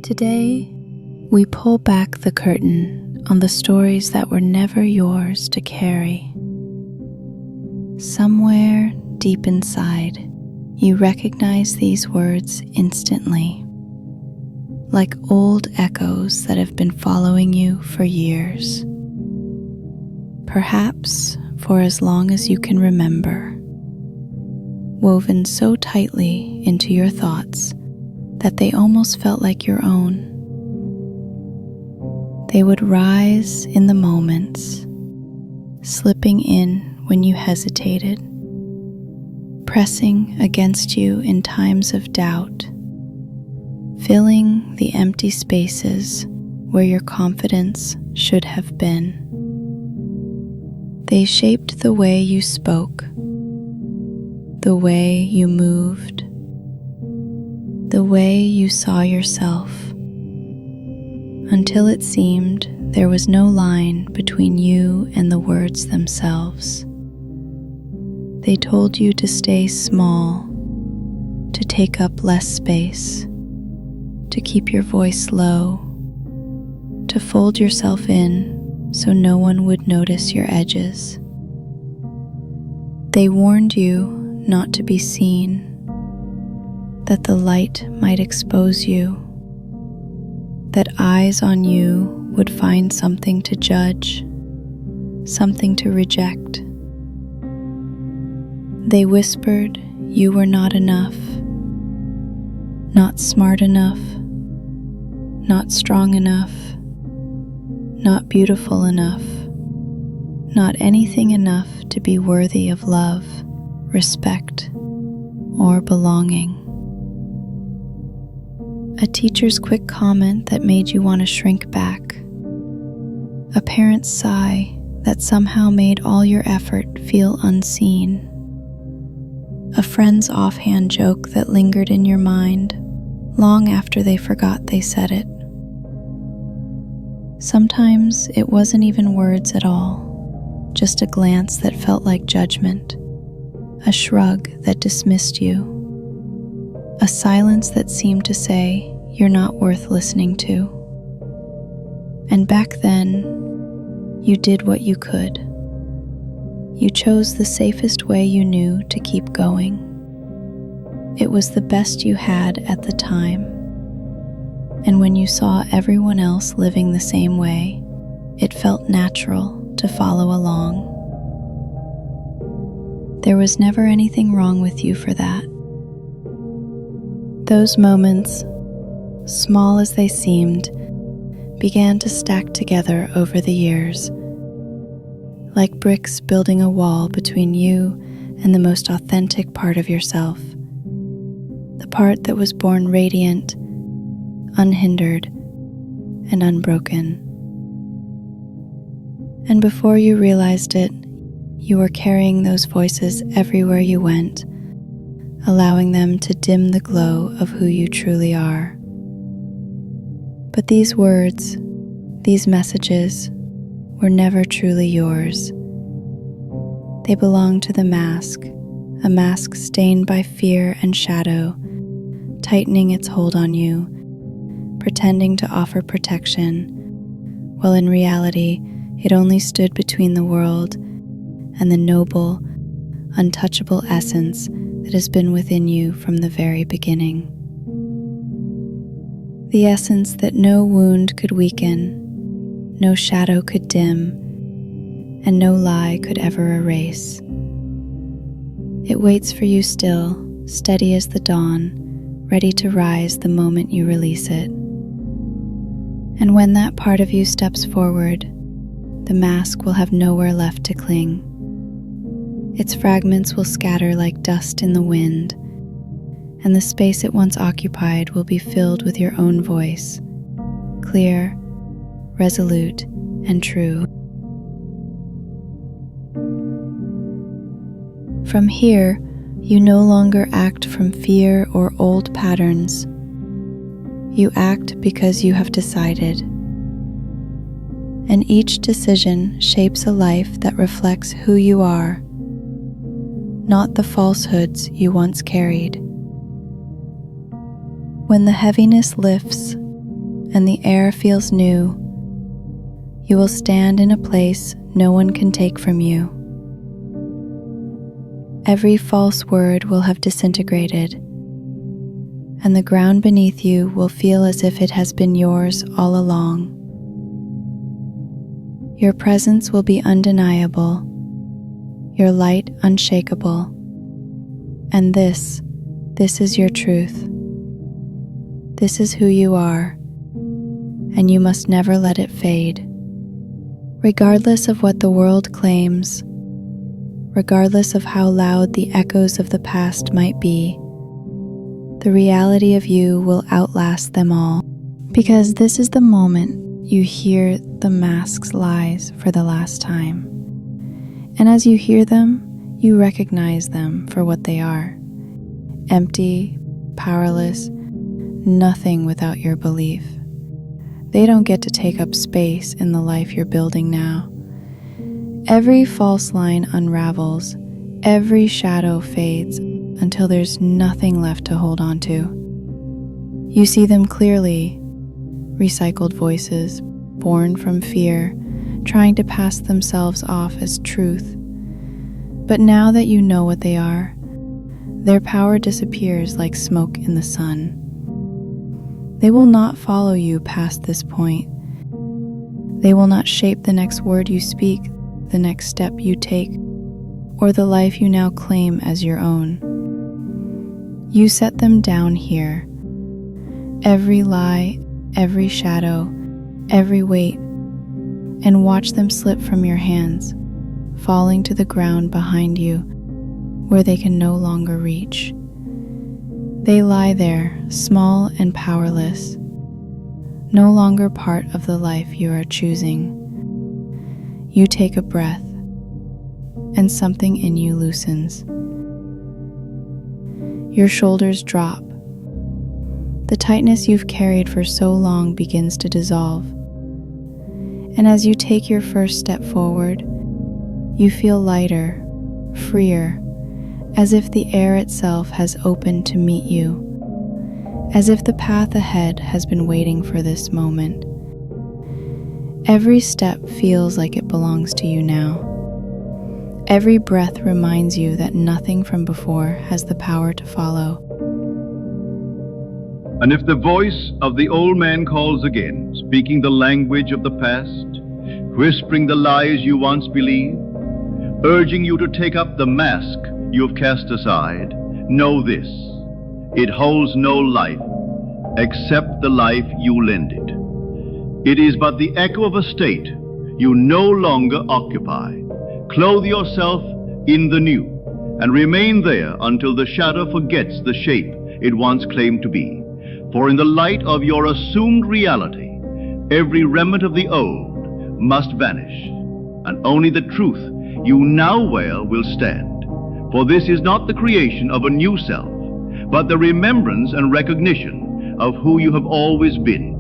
Today, we pull back the curtain on the stories that were never yours to carry. Somewhere deep inside, you recognize these words instantly, like old echoes that have been following you for years. Perhaps for as long as you can remember, woven so tightly into your thoughts that they almost felt like your own. They would rise in the moments, slipping in when you hesitated, pressing against you in times of doubt, filling the empty spaces where your confidence should have been. They shaped the way you spoke, the way you moved, the way you saw yourself, until it seemed there was no line between you and the words themselves. They told you to stay small, to take up less space, to keep your voice low, to fold yourself in so no one would notice your edges. They warned you not to be seen, that the light might expose you, that eyes on you would find something to judge, something to reject. They whispered you were not enough, not smart enough, not strong enough, not beautiful enough, not anything enough to be worthy of love, respect, or belonging. A teacher's quick comment that made you want to shrink back. A parent's sigh that somehow made all your effort feel unseen. A friend's offhand joke that lingered in your mind long after they forgot they said it. Sometimes it wasn't even words at all, just a glance that felt like judgment, a shrug that dismissed you, a silence that seemed to say, "You're not worth listening to." And back then, you did what you could. You chose the safest way you knew to keep going. It was the best you had at the time. And when you saw everyone else living the same way, it felt natural to follow along. There was never anything wrong with you for that. Those moments, small as they seemed, began to stack together over the years, like bricks building a wall between you and the most authentic part of yourself, the part that was born radiant, unhindered, and unbroken. And before you realized it, you were carrying those voices everywhere you went, allowing them to dim the glow of who you truly are. But these words, these messages, were never truly yours. They belonged to the mask, a mask stained by fear and shadow, tightening its hold on you, pretending to offer protection, while in reality it only stood between the world and the noble, untouchable essence that has been within you from the very beginning. The essence that no wound could weaken, no shadow could dim, and no lie could ever erase. It waits for you still, steady as the dawn, ready to rise the moment you release it. And when that part of you steps forward, the mask will have nowhere left to cling. Its fragments will scatter like dust in the wind, and the space it once occupied will be filled with your own voice, clear, resolute, and true. From here, you no longer act from fear or old patterns. You act because you have decided. And each decision shapes a life that reflects who you are, not the falsehoods you once carried. When the heaviness lifts and the air feels new, you will stand in a place no one can take from you. Every false word will have disintegrated, and the ground beneath you will feel as if it has been yours all along. Your presence will be undeniable, your light unshakable, and this is your truth. This is who you are, and you must never let it fade. Regardless of what the world claims, regardless of how loud the echoes of the past might be, the reality of you will outlast them all, because this is the moment you hear the mask's lies for the last time. And as you hear them, you recognize them for what they are: empty, powerless, nothing without your belief. They don't get to take up space in the life you're building now. Every false line unravels, every shadow fades until there's nothing left to hold on to. You see them clearly, recycled voices born from fear, trying to pass themselves off as truth. But now that you know what they are, their power disappears like smoke in the sun. They will not follow you past this point. They will not shape the next word you speak, the next step you take, or the life you now claim as your own. You set them down here. Every lie, every shadow, every weight, and watch them slip from your hands, falling to the ground behind you, where they can no longer reach. They lie there, small and powerless, no longer part of the life you are choosing. You take a breath, and something in you loosens. Your shoulders drop. The tightness you've carried for so long begins to dissolve. And as you take your first step forward, you feel lighter, freer, as if the air itself has opened to meet you, as if the path ahead has been waiting for this moment. Every step feels like it belongs to you now. Every breath reminds you that nothing from before has the power to follow. And if the voice of the old man calls again, speaking the language of the past, whispering the lies you once believed, urging you to take up the mask you have cast aside, know this: it holds no life except the life you lend it. It is but the echo of a state you no longer occupy. Clothe yourself in the new, and remain there until the shadow forgets the shape it once claimed to be. For in the light of your assumed reality, every remnant of the old must vanish, and only the truth you now wear will stand. For this is not the creation of a new self, but the remembrance and recognition of who you have always been.